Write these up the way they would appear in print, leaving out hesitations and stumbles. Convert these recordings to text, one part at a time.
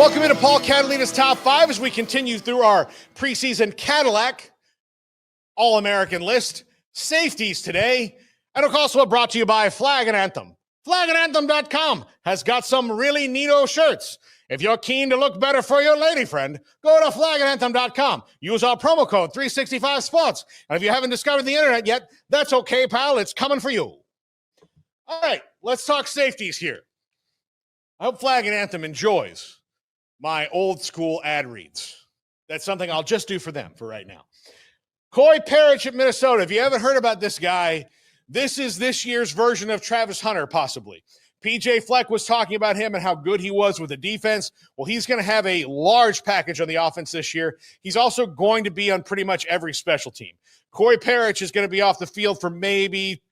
Welcome into Paul Catalina's Top 5 as we continue through our preseason Cadillac All-American list. Safeties today. And also brought to you by Flag and Anthem. Flagandanthem.com has got some really neato shirts. If you're keen to look better for your lady friend, go to flagandanthem.com. Use our promo code 365sports. And if you haven't discovered the internet yet, that's okay, pal. It's coming for you. All right, let's talk safeties here. I hope Flag and Anthem enjoys my old school ad reads. That's something I'll just do for them for right now. Coy Parrish at Minnesota. If you haven't heard about this guy, this is this year's version of Travis Hunter, possibly. PJ Fleck was talking about him and how good he was with the defense. Well, he's going to have a large package on the offense this year. He's also going to be on pretty much every special team. Coy Parrish is going to be off the field for maybe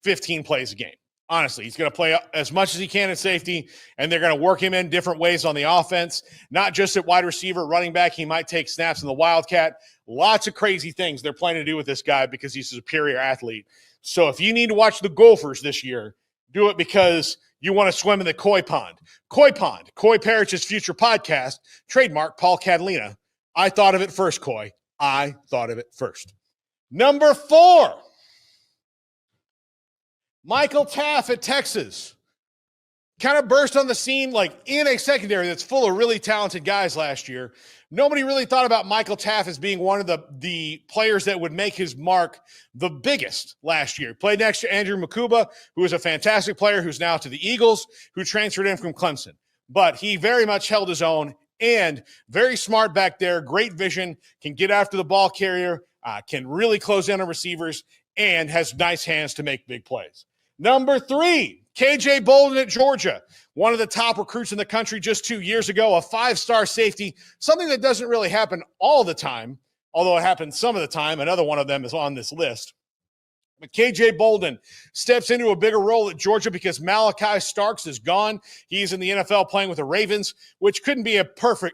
15 plays a game. Honestly, he's going to play as much as he can at safety, and they're going to work him in different ways on the offense, not just at wide receiver, running back. He might take snaps in the Wildcat. Lots of crazy things they're planning to do with this guy because he's a superior athlete. So if you need to watch the Gophers this year, do it because you want to swim in the Koi Pond. Koi Pond, Coy Parrish's future podcast, trademark Paul Catalina. I thought of it first, Coy. I thought of it first. Number 4. Michael Taaffe at Texas kind of burst on the scene like in a secondary that's full of really talented guys last year. Nobody really thought about Michael Taaffe as being one of the players that would make his mark the biggest last year. Played next to Andrew Makuba, who is a fantastic player who's now to the Eagles, who transferred in from Clemson. But he very much held his own and very smart back there, great vision, can get after the ball carrier, can really close in on receivers, and has nice hands to make big plays. Number 3, KJ Bolden at Georgia, one of the top recruits in the country just 2 years ago, a 5-star safety, something that doesn't really happen all the time, although it happens some of the time. Another one of them is on this list. But KJ Bolden steps into a bigger role at Georgia because Malachi Starks is gone. He's in the NFL playing with the Ravens, which couldn't be a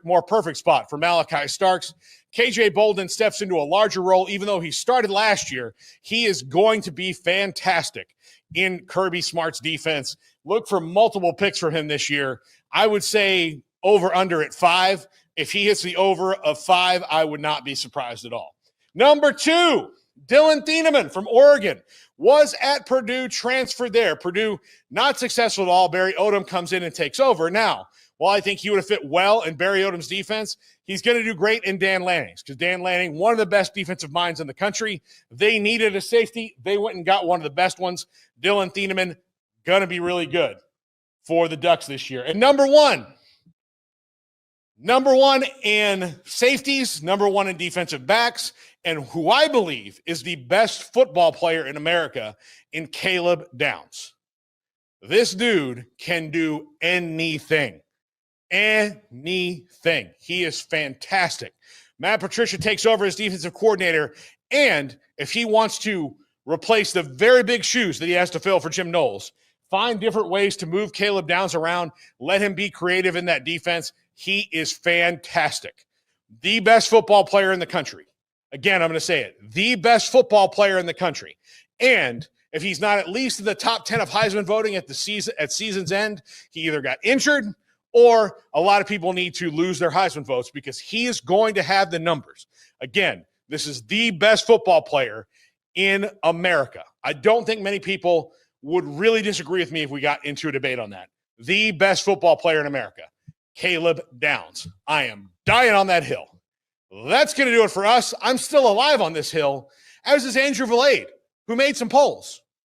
more perfect spot for Malachi Starks. KJ Bolden steps into a larger role, even though he started last year. He is going to be fantastic in Kirby Smart's defense. Look for multiple picks for him this year. I would say over-under at 5. If he hits the over of 5, I would not be surprised at all. Number 2, Dylan Thieneman from Oregon was at Purdue, transferred there. Purdue not successful at all. Barry Odom comes in and takes over. Now, while I think he would have fit well in Barry Odom's defense, he's going to do great in Dan Lanning's because Dan Lanning, one of the best defensive minds in the country. They needed a safety. They went and got one of the best ones. Dylan Thieneman, going to be really good for the Ducks this year. And number one in safeties, number 1 in defensive backs, and who I believe is the best football player in America in Caleb Downs. This dude can do anything. Anything. He is fantastic. Matt Patricia takes over as defensive coordinator, and if he wants to replace the very big shoes that he has to fill for Jim Knowles, find different ways to move Caleb Downs around, let him be creative in that defense, he is fantastic. The best football player in the country. Again, I'm going to say it. The best football player in the country. And if he's not at least in the top 10 of Heisman voting at season's end, he either got injured or a lot of people need to lose their Heisman votes because he is going to have the numbers. Again, this is the best football player in America. I don't think many people would really disagree with me if we got into a debate on that. The best football player in America, Caleb Downs. I am dying on that hill. That's going to do it for us. I'm still alive on this hill, as is Andrew Valade, who made some polls.